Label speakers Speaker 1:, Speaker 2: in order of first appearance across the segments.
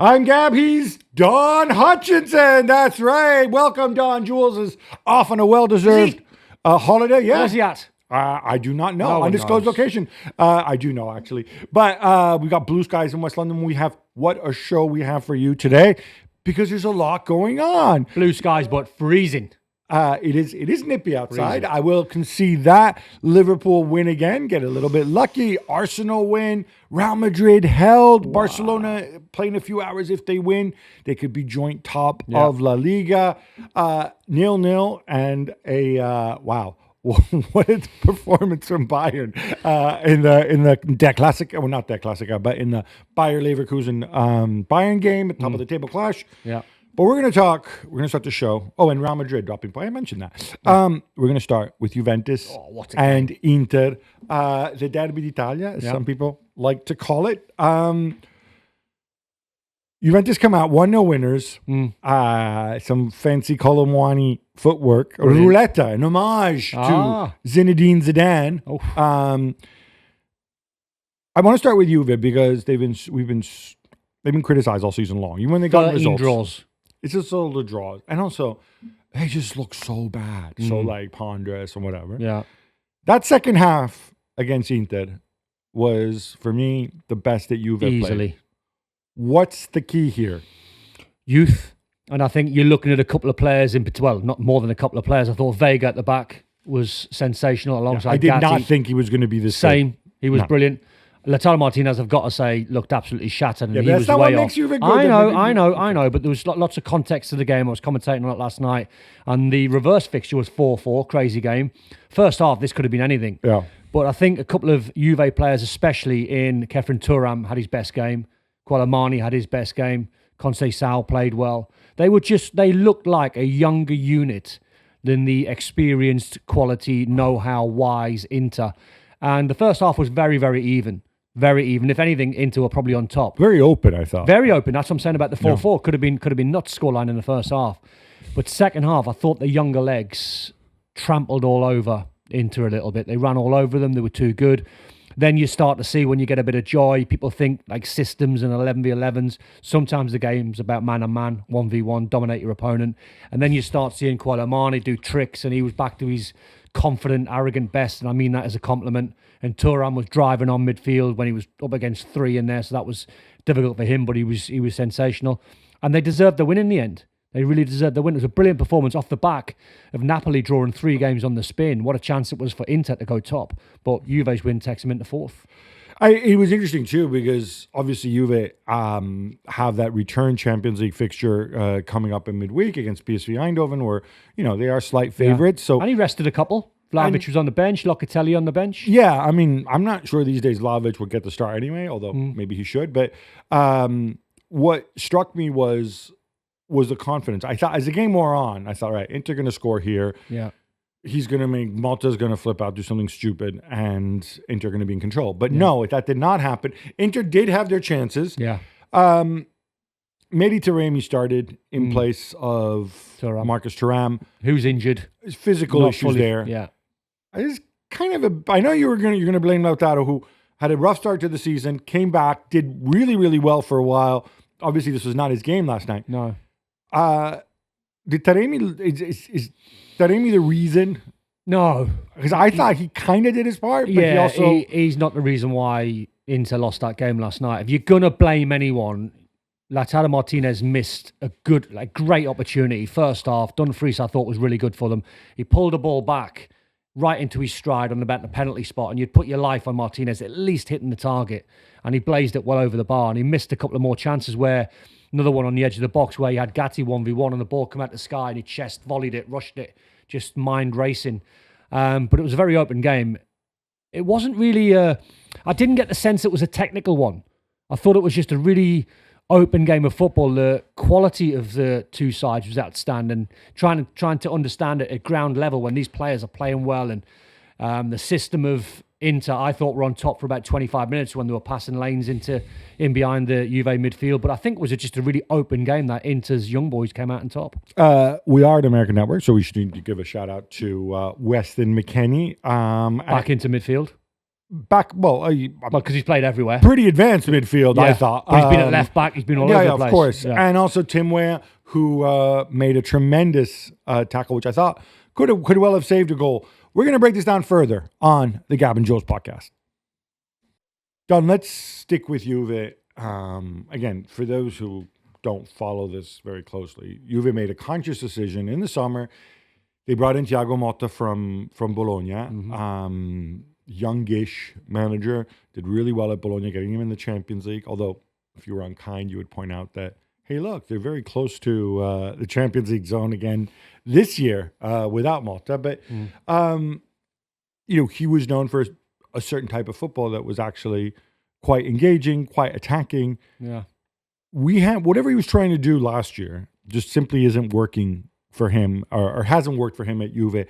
Speaker 1: I'm Gab. He's Don Hutchison. That's right. Welcome, Don. Jules is off on a well-deserved holiday. Yeah.
Speaker 2: Where's he at?
Speaker 1: I do not know.
Speaker 2: No
Speaker 1: Undisclosed
Speaker 2: knows.
Speaker 1: location. I do know, actually. But we got blue skies in West London. What a show we have for you today, because there's a lot going on.
Speaker 2: Blue skies, but freezing.
Speaker 1: It is nippy outside. I will concede that. Liverpool win again, get a little bbit lucky. Arsenal win. Real Madrid held. Wow. Barcelona playing a few hours. If they win, they could be joint top of La Liga. 0-0 and a wow. What a performance from Bayern in the Der Klassiker, well, not Der Klassiker, but in the Bayer Leverkusen Bayern game, top of the table clash.
Speaker 2: Yeah.
Speaker 1: But we're going to start the show. Oh, and Real Madrid dropping point. I mentioned that. We're going to start with Juventus and Inter. The Derby d'Italia, as some people like to call it. Juventus come out 1-0 winners. Some fancy Colomwani footwork. Roulette, an homage to Zinedine Zidane.
Speaker 2: Oh.
Speaker 1: I want to start with Juve because they've been criticized all season long. Even when they got results.
Speaker 2: Draws.
Speaker 1: It's just all the draws. And also, they just look so bad. So, like, ponderous and whatever.
Speaker 2: Yeah.
Speaker 1: That second half against Inter was, for me, the best that Juve played.
Speaker 2: Easily.
Speaker 1: What's the key here?
Speaker 2: Youth. And I think you're looking at a couple of players in particular. Well, not more than a couple of players. I thought Vega at the back was sensational alongside
Speaker 1: I did
Speaker 2: Gatti.
Speaker 1: not think he was going to be the
Speaker 2: same. He was brilliant. Lautaro Martinez, I've got to say, looked absolutely shattered, and he was
Speaker 1: not
Speaker 2: way
Speaker 1: what
Speaker 2: off.
Speaker 1: Makes you good.
Speaker 2: I know, but there was lots of context to the game. I was commentating on it last night, and the reverse fixture was 4-4, crazy game. First half, this could have been anything.
Speaker 1: Yeah.
Speaker 2: But I think a couple of Juve players, especially in Kefren Turam, had his best game. Koulibaly had his best game. Conceição played well. They looked like a younger unit than the experienced, quality, know-how-wise Inter. And the first half was very, very even. Very even. If anything, Inter were probably on top.
Speaker 1: Very open, I thought.
Speaker 2: Very open. That's what I'm saying about the 4-4. Could have been nuts scoreline in the first half. But second half, I thought the younger legs trampled all over Inter a little bit. They ran all over them. They were too good. Then you start to see when you get a bit of joy, people think like systems and 11v11s. Sometimes the game's about man on man, 1v1, dominate your opponent. And then you start seeing Koulibaly do tricks, and he was back to his confident, arrogant best, and I mean that as a compliment. And Thuram was driving on midfield when he was up against three in there, so that was difficult for him, but he was sensational. And they deserved the win in the end. They really deserved the win. It was a brilliant performance off the back of Napoli drawing 3 games on the spin. What a chance it was for Inter to go top. But Juve's win takes them into fourth.
Speaker 1: It was interesting too, because obviously Juve have that return Champions League fixture coming up in midweek against PSV Eindhoven, where they are slight favorites. So
Speaker 2: and he rested a couple. Vlahovic was on the bench, Locatelli on the bench.
Speaker 1: Yeah, I mean, I'm not sure these days Vlahovic will get the start anyway, although maybe he should. But what struck me was the confidence. I thought as the game wore on, I thought, right, Inter going to score here.
Speaker 2: Yeah.
Speaker 1: He's going to make Motta's going to flip out, do something stupid, and Inter going to be in control. But no, that did not happen. Inter did have their chances.
Speaker 2: Yeah.
Speaker 1: Mehdi Taremi started in place of Marcus Thuram,
Speaker 2: who's injured.
Speaker 1: His physical issues there.
Speaker 2: Yeah.
Speaker 1: I know you're going to blame Lautaro, who had a rough start to the season, came back, did really, really well for a while. Obviously, this was not his game last night.
Speaker 2: No.
Speaker 1: Did Taremi is Taremi the reason?
Speaker 2: No,
Speaker 1: because I thought he kind of did his part. But
Speaker 2: he's not the reason why Inter lost that game last night. If you're gonna blame anyone, Lautaro Martinez missed a great opportunity. First half, Dumfries I thought was really good for them. He pulled the ball back right into his stride on about the penalty spot, and you'd put your life on Martinez at least hitting the target, and he blazed it well over the bar, and he missed a couple of more chances where. Another one on the edge of the box where he had Gatti 1v1 and the ball come out the sky and he chest volleyed it, rushed it, just mind racing. But it was a very open game. It wasn't really I didn't get the sense it was a technical one. I thought it was just a really open game of football. The quality of the two sides was outstanding. Trying to understand it at ground level when these players are playing well, and the system of Inter, I thought, were on top for about 25 minutes when they were passing lanes in behind the Juve midfield. But I think it was just a really open game that Inter's young boys came out on top.
Speaker 1: We are at American Network, so we should need to give a shout out to Weston McKennie.
Speaker 2: Back into midfield. because he's played everywhere.
Speaker 1: Pretty advanced midfield, I thought.
Speaker 2: But he's been at left back. He's been all over the place.
Speaker 1: Of course.
Speaker 2: Yeah.
Speaker 1: And also Tim Weah, who made a tremendous tackle, which I thought could well have saved a goal. We're going to break this down further on the Gab and Joe's podcast. John, let's stick with Juve. Again, for those who don't follow this very closely, Juve made a conscious decision in the summer. They brought in Thiago Motta from Bologna. Mm-hmm. Youngish manager, did really well at Bologna, getting him in the Champions League. Although, if you were unkind, you would point out that, hey, look, they're very close to the Champions League zone again this year without Motta. But, he was known for a certain type of football that was actually quite engaging, quite attacking.
Speaker 2: Yeah.
Speaker 1: Whatever he was trying to do last year just simply isn't working for him or hasn't worked for him at Juve.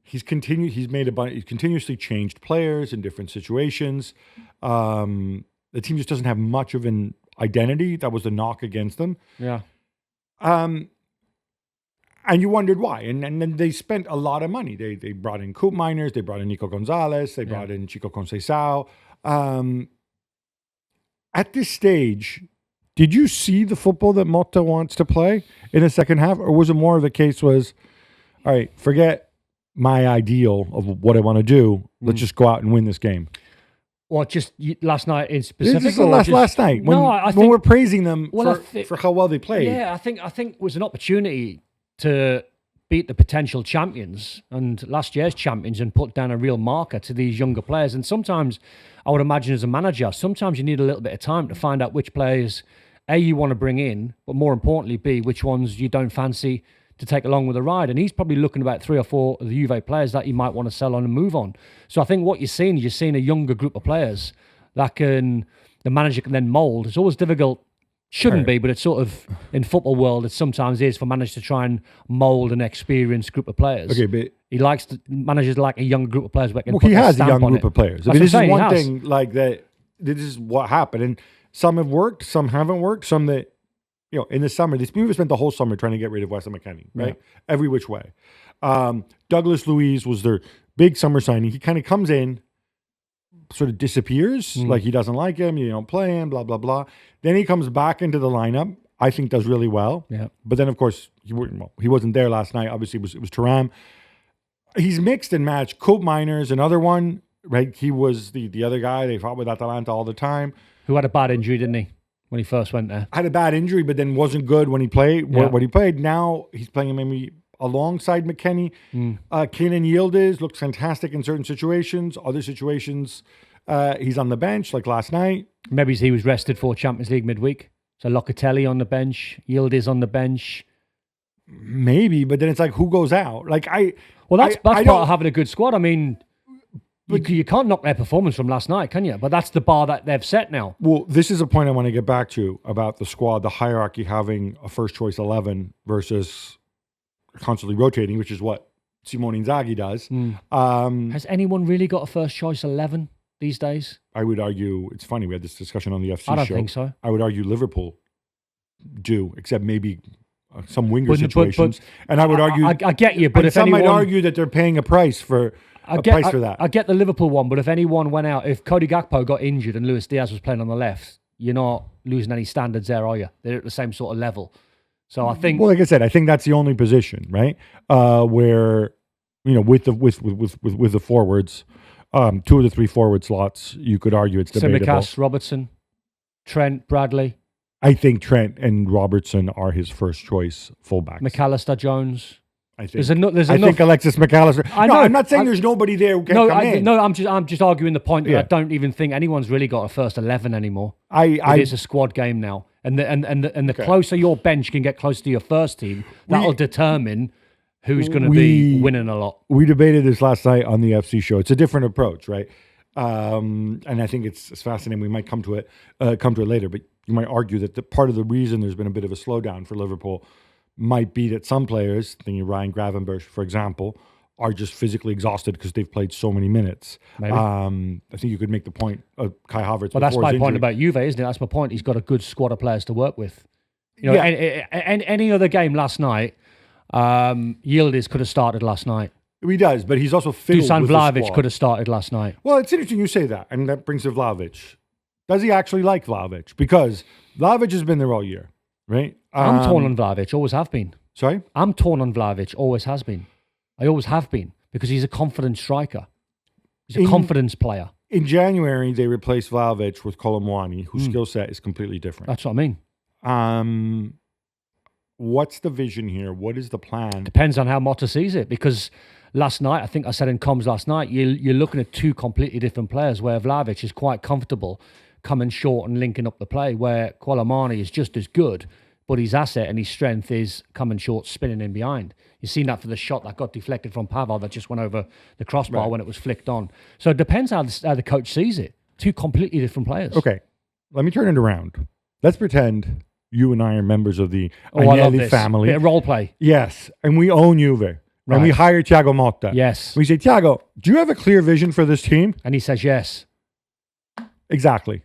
Speaker 1: He's continuously changed players in different situations. The team just doesn't have much of an identity. That was the knock against them.
Speaker 2: Yeah.
Speaker 1: And you wondered why. And then they spent a lot of money. They brought in Coop Miners, they brought in Nico Gonzalez, they brought in Chico Conceição. At this stage, did you see the football that Motta wants to play in the second half? Or was it more of the case was, all right, forget my ideal of what I want to do. Let's just go out and win this game.
Speaker 2: Or just last night in specific?
Speaker 1: This is last night when we're praising them for how well they played.
Speaker 2: Yeah, I think it was an opportunity to beat the potential champions and last year's champions and put down a real marker to these younger players. And sometimes, I would imagine as a manager, sometimes you need a little bit of time to find out which players, A, you want to bring in, but more importantly, B, which ones you don't fancy to take along with the ride. And he's probably looking about 3 or 4 of the Juve players that he might want to sell on and move on. So I think what you're seeing a younger group of players that the manager can then mould. It's always difficult, shouldn't be, but it's sort of, in football world, it sometimes is for managers to try and mould an experienced group of players.
Speaker 1: Okay, but
Speaker 2: managers like a younger group of players.
Speaker 1: He has a young group of players. I mean, this is one thing like that. This is what happened. And some have worked, some haven't worked, some that, in the summer, this Juve spent the whole summer trying to get rid of Weston McKennie, right? Yeah. Every which way. Douglas Luiz was their big summer signing. He kind of comes in, sort of disappears, like he doesn't like him, you don't play him, blah, blah, blah. Then he comes back into the lineup, I think does really well.
Speaker 2: Yeah.
Speaker 1: But then, of course, he wasn't there last night. Obviously, it was Thuram. He's mixed and matched. Coop Miners, another one, right? He was the other guy. They fought with Atalanta all the time.
Speaker 2: Who had a bad injury, didn't he? When he first went there.
Speaker 1: Had a bad injury, but then wasn't good when he played. Yeah. When he played, now he's playing maybe alongside McKennie. Kenan Yildiz looks fantastic in certain situations. Other situations, he's on the bench, like last night.
Speaker 2: Maybe he was rested for Champions League midweek. So Locatelli on the bench, Yildiz on the bench.
Speaker 1: Maybe, but then it's like, who goes out?
Speaker 2: That's part of having a good squad. I mean, you can't knock their performance from last night, can you? But that's the bar that they've set now.
Speaker 1: Well, this is a point I want to get back to about the squad, the hierarchy having a first choice 11 versus constantly rotating, which is what Simone Inzaghi does.
Speaker 2: Has anyone really got a first choice 11 these days?
Speaker 1: I would argue, it's funny, we had this discussion on the FC show.
Speaker 2: I don't think so.
Speaker 1: I would argue Liverpool do, except maybe some winger situations. And I would argue...
Speaker 2: I get you, but if
Speaker 1: some might argue that they're paying a price for... I
Speaker 2: get the Liverpool one, but if anyone went out, if Cody Gakpo got injured and Luis Diaz was playing on the left, you're not losing any standards there, are you? They're at the same sort of level. So I think...
Speaker 1: Well, like I said, I think that's the only position, right? Where, with the forwards, 2 of the 3 forward slots, you could argue it's debatable.
Speaker 2: Tsimikas, Robertson, Trent, Bradley.
Speaker 1: I think Trent and Robertson are his first choice fullbacks.
Speaker 2: McAllister, Jones.
Speaker 1: I think Alexis McAllister. I'm not saying there's nobody there who can come in.
Speaker 2: No, I'm just arguing the point that I don't even think anyone's really got a first 11 anymore. It's a squad game now, and the closer your bench can get close to your first team, that'll determine who's going to be winning a lot.
Speaker 1: We debated this last night on the FC show. It's a different approach, right? And I think it's fascinating. We might come to it later, but you might argue that part of the reason there's been a bit of a slowdown for Liverpool might be that some players, thinking Ryan Gravenberch, for example, are just physically exhausted because they've played so many minutes.
Speaker 2: Maybe.
Speaker 1: I think you could make the point of Kai Havertz.
Speaker 2: Well, that's my point about Juve, isn't it? That's my point. He's got a good squad of players to work with. Any other game last night, Yildiz could have started last night.
Speaker 1: He does, but he's also fiddled
Speaker 2: Dusan
Speaker 1: with the
Speaker 2: Vlahovic
Speaker 1: squad.
Speaker 2: could have started last night.
Speaker 1: Well, it's interesting you say that, and that brings to Vlahovic. Does he actually like Vlahovic? Because Vlahovic has been there all year, right?
Speaker 2: I'm torn on Vlahovic, always have been.
Speaker 1: Sorry?
Speaker 2: I'm torn on Vlahovic, always has been. I always have been, because he's a confident striker. He's a confidence player.
Speaker 1: In January, they replaced Vlahovic with Colomwani, whose skill set is completely different.
Speaker 2: That's what I mean.
Speaker 1: What's the vision here? What is the plan?
Speaker 2: Depends on how Motta sees it, because last night, I think I said in comms last night, you're looking at two completely different players, where Vlahovic is quite comfortable coming short and linking up the play, where Colomwani is just as good, but his asset and his strength is coming short, spinning in behind. You've seen that for the shot that got deflected from Pavel that just went over the crossbar when it was flicked on. So it depends how the coach sees it. Two completely different players.
Speaker 1: Okay, let me turn it around. Let's pretend you and I are members of the
Speaker 2: I love
Speaker 1: Agnelli
Speaker 2: this.
Speaker 1: family.
Speaker 2: Bit of role play.
Speaker 1: Yes, and we own Juve. And we hire Thiago Motta.
Speaker 2: Yes.
Speaker 1: We say, Thiago, do you have a clear vision for this team?
Speaker 2: And he says yes.
Speaker 1: Exactly.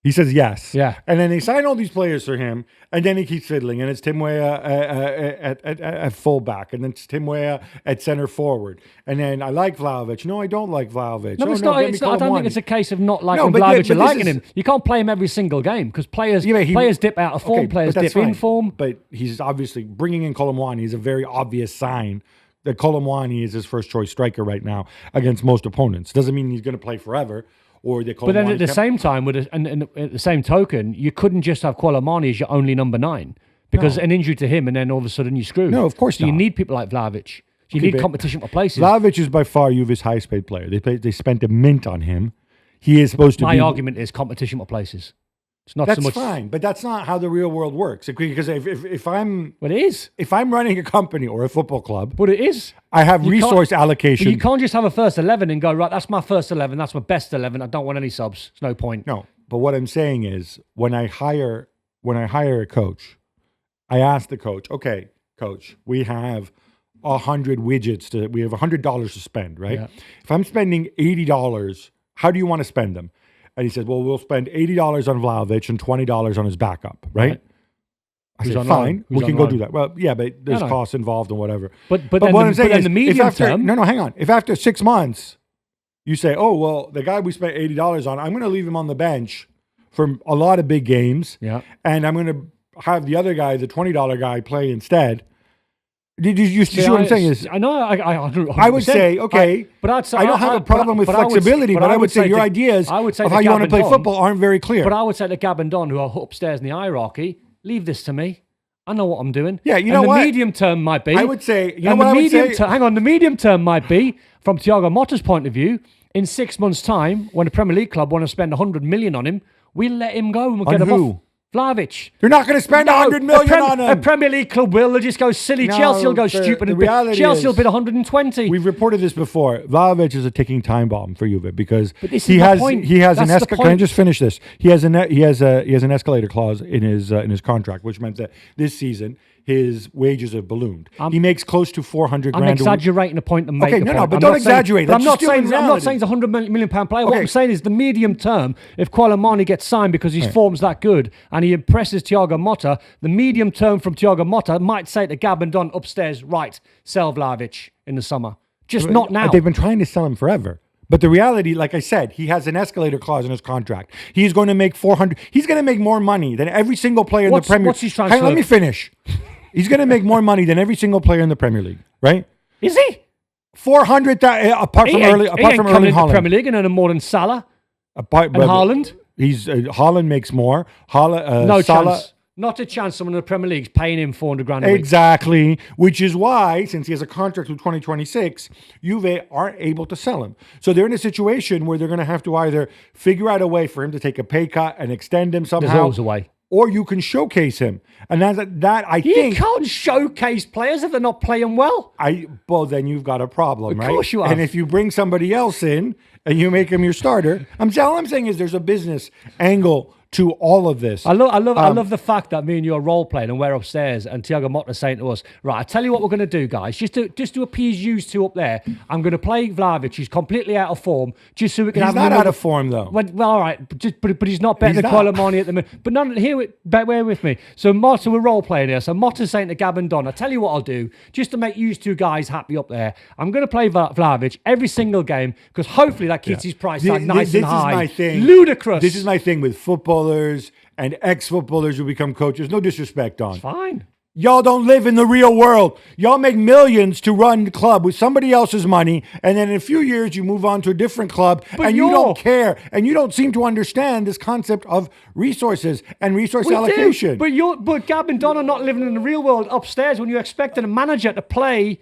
Speaker 1: He says yes.
Speaker 2: Yeah.
Speaker 1: And then they sign all these players for him, and then he keeps fiddling. And it's Tim Weah at fullback, and then it's Tim Weah at center forward. And then I like Vlahovic. No, I don't like Vlahovic.
Speaker 2: No, it's not. I don't think it's a case of not liking
Speaker 1: but
Speaker 2: Vlahovic and liking
Speaker 1: is-
Speaker 2: him. You can't play him every single game because players dip out of form,
Speaker 1: Okay,
Speaker 2: players
Speaker 1: but that's
Speaker 2: dip in
Speaker 1: fine.
Speaker 2: form.
Speaker 1: But he's obviously bringing in Colomwani is a very obvious sign that Colomwani is his first choice striker right now against most opponents. Doesn't mean he's going to play forever. Or they
Speaker 2: But then at the same time, and at the same token, you couldn't just have Colomwani as your only number 9 because an injury to him, and then all of a sudden you're screwed.
Speaker 1: No, of course
Speaker 2: so you
Speaker 1: not.
Speaker 2: need people like Vlahovic. You need competition for places.
Speaker 1: Vlahovic is by far Juve's highest paid player. They spent a mint on him. He is supposed to
Speaker 2: My
Speaker 1: be...
Speaker 2: argument is competition for places. It's not
Speaker 1: That's
Speaker 2: so much.
Speaker 1: fine, but that's not how the real world works. Because if I'm
Speaker 2: But it is.
Speaker 1: if I'm running a company or a football club,
Speaker 2: But it is.
Speaker 1: I have
Speaker 2: You
Speaker 1: resource
Speaker 2: can't-
Speaker 1: allocation.
Speaker 2: But you can't just have a first 11 and go, right, that's my first 11, that's my best 11, I don't want any subs. There's no point.
Speaker 1: No, but what I'm saying is when I hire a coach, I ask the coach, okay, coach, we have 100 widgets we have $100 to spend, right?
Speaker 2: Yeah.
Speaker 1: If I'm spending $80, how do you want to spend them? And he says, well, we'll spend $80 on Vlahovic and $20 on his backup, right? I
Speaker 2: Who's
Speaker 1: said,
Speaker 2: on
Speaker 1: fine,
Speaker 2: loan? Who's
Speaker 1: we
Speaker 2: on
Speaker 1: can go
Speaker 2: loan?
Speaker 1: do that. Well, yeah, but there's
Speaker 2: No.
Speaker 1: costs involved and whatever.
Speaker 2: But
Speaker 1: But
Speaker 2: then
Speaker 1: what
Speaker 2: the-
Speaker 1: I'm saying
Speaker 2: but then
Speaker 1: is,
Speaker 2: the medium
Speaker 1: if after,
Speaker 2: term.
Speaker 1: no, hang on. If after 6 months you say, oh, well, the guy we spent $80 on, I'm going to leave him on the bench for a lot of big games,
Speaker 2: Yeah.
Speaker 1: and I'm going to have the other guy, the $20 guy, play instead. Did you see what I'm saying? Is
Speaker 2: I know.
Speaker 1: I would say, okay,
Speaker 2: but I'd say,
Speaker 1: I don't have a problem with flexibility, but I would say your ideas of how you want to play football aren't very clear.
Speaker 2: But I would say to Gab and Don, who are upstairs in the hierarchy, leave this to me. I know what I'm doing.
Speaker 1: Yeah, you know what?
Speaker 2: The medium term might be.
Speaker 1: I would say, you know
Speaker 2: and
Speaker 1: what
Speaker 2: the
Speaker 1: I would
Speaker 2: medium
Speaker 1: say?
Speaker 2: hang on, the medium term might be, from Thiago Motta's point of view, in 6 months' time, when a Premier League club want to spend 100 million on him, we'll let him go and we'll get him
Speaker 1: who?
Speaker 2: off. Vlahovic.
Speaker 1: They're not going to spend 100 million on
Speaker 2: A
Speaker 1: him.
Speaker 2: Premier League club will. They'll just go silly.
Speaker 1: No,
Speaker 2: Chelsea will go
Speaker 1: the
Speaker 2: stupid. And
Speaker 1: reality
Speaker 2: Chelsea will
Speaker 1: is-
Speaker 2: bid 120.
Speaker 1: We've reported this before. Vlahovic is a ticking time bomb for Juve because
Speaker 2: But this is
Speaker 1: he
Speaker 2: the
Speaker 1: has
Speaker 2: point.
Speaker 1: he has an
Speaker 2: That's the
Speaker 1: Can I
Speaker 2: point.
Speaker 1: just finish this? He has an escalator clause in his contract, which meant that this season his wages have ballooned. He makes close to 400
Speaker 2: I'm
Speaker 1: grand.
Speaker 2: exaggerating a point and make
Speaker 1: Okay,
Speaker 2: a
Speaker 1: no,
Speaker 2: point.
Speaker 1: but
Speaker 2: I'm
Speaker 1: don't
Speaker 2: not saying-
Speaker 1: exaggerate.
Speaker 2: but I'm
Speaker 1: That's
Speaker 2: not
Speaker 1: just still
Speaker 2: saying
Speaker 1: the
Speaker 2: I'm not
Speaker 1: reality.
Speaker 2: saying he's a £100 million player. What
Speaker 1: Okay.
Speaker 2: I'm saying is the medium term. If Colomwani gets signed because his form's that good and he impresses Thiago Motta, the medium term from Thiago Motta might say to Gab and Don upstairs, right, sell Vlahovic in the summer. Just not now.
Speaker 1: They've been trying to sell him forever. But the reality, like I said, he has an escalator clause in his contract. He's going to make 400. He's going to make more money than every single player in the Premier.
Speaker 2: What's his
Speaker 1: Hang
Speaker 2: transfer?
Speaker 1: on, let me finish. He's going to make more money than every single player in the Premier League, right?
Speaker 2: Is he?
Speaker 1: 400 apart from early, apart from
Speaker 2: coming
Speaker 1: Erling
Speaker 2: into the Premier
Speaker 1: Haaland.
Speaker 2: League and earning more than Salah
Speaker 1: Apart,
Speaker 2: and Haaland.
Speaker 1: He's Haaland makes more. Haaland,
Speaker 2: No
Speaker 1: Salah,
Speaker 2: chance. Not a chance. Someone in the Premier League's paying him 400 grand a week.
Speaker 1: Exactly, which is why, since he has a contract through 2026, Juve aren't able to sell him. So they're in a situation where they're going to have to either figure out a way for him to take a pay cut and extend him somehow.
Speaker 2: There's always a way.
Speaker 1: Or you can showcase him. And that I
Speaker 2: You
Speaker 1: think...
Speaker 2: can't showcase players if they're not playing well.
Speaker 1: Well, then you've got a problem, right?
Speaker 2: Of course you have.
Speaker 1: And if you bring somebody else in and you make him your starter, all I'm saying is there's a business angle to all of this.
Speaker 2: I love the fact that me and you are role playing and we're upstairs and Thiago Motta saying to us, right, I tell you what we're going to do, guys, just to appease you two up there. I'm going to play Vlahovic. He's completely out of form, just so we can
Speaker 1: He's not out of form though.
Speaker 2: Well, all right, but he's not better than Colomani at the minute. But none here, bear with me. So Motta, we're role playing here. So Motta's saying to Gab and Don, I tell you what I'll do, just to make you two guys happy up there. I'm going to play Vlahovic every single game because hopefully that keeps his price tag nice and high.
Speaker 1: This is my thing.
Speaker 2: Ludicrous.
Speaker 1: This is my thing with footballers and ex-footballers who become coaches. No disrespect, Don.
Speaker 2: It's fine.
Speaker 1: Y'all don't live in the real world. Y'all make millions to run the club with somebody else's money, and then in a few years you move on to a different club, and you don't care, and you don't seem to understand this concept of resources and resource allocation.
Speaker 2: But Gab and Don are not living in the real world upstairs when you're expecting a manager to play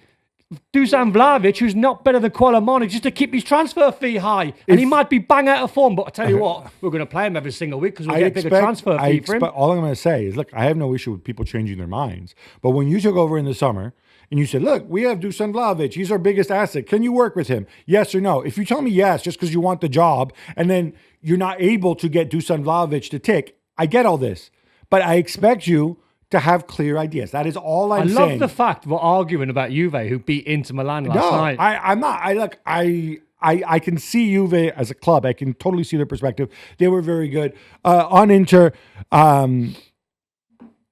Speaker 2: Dusan Vlahovic, who's not better than Colomani, just to keep his transfer fee high. And he might be bang out of form, but I tell you what, we're going to play him every single week because we'll get a bigger transfer fee for him.
Speaker 1: All I'm going to say is, look, I have no issue with people changing their minds. But when you took over in the summer and you said, look, we have Dusan Vlahovic, he's our biggest asset. Can you work with him? Yes or no? If you tell me yes, just because you want the job, and then you're not able to get Dusan Vlahovic to tick, I get all this. But I expect you to have clear ideas. That is all I'm saying.
Speaker 2: I love the fact we're arguing about Juve, who beat Inter Milan last night.
Speaker 1: I'm not. I can see Juve as a club. I can totally see their perspective. They were very good. On Inter,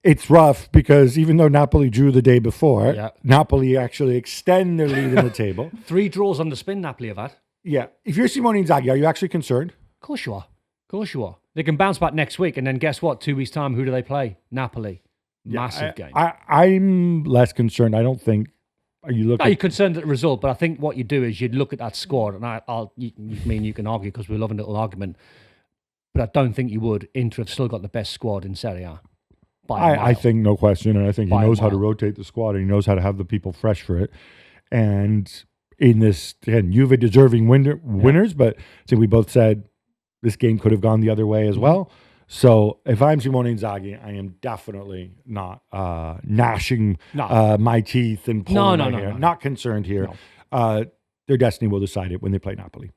Speaker 1: it's rough because even though Napoli drew the day before, Napoli actually extend their lead in the table.
Speaker 2: 3 draws on the spin Napoli have had.
Speaker 1: Yeah. If you're Simone Inzaghi, are you actually concerned?
Speaker 2: Of course you are. Of course you are. They can bounce back next week, and then guess what? 2 weeks' time, who do they play? Napoli. Massive game.
Speaker 1: I'm less concerned. I don't think. You're
Speaker 2: concerned at the result, but I think what you do is you'd look at that squad, and you can argue because we love a little argument, but I don't think you would. Inter have still got the best squad in Serie A.
Speaker 1: I think no question, and I think he knows how to rotate the squad, and he knows how to have the people fresh for it. And in this, again, Juve deserving winners, but I think we both said this game could have gone the other way as well. So if I'm Simone Inzaghi, I am definitely not gnashing my teeth and pulling my hair. Not concerned here. No. Their destiny will decide it when they play Napoli.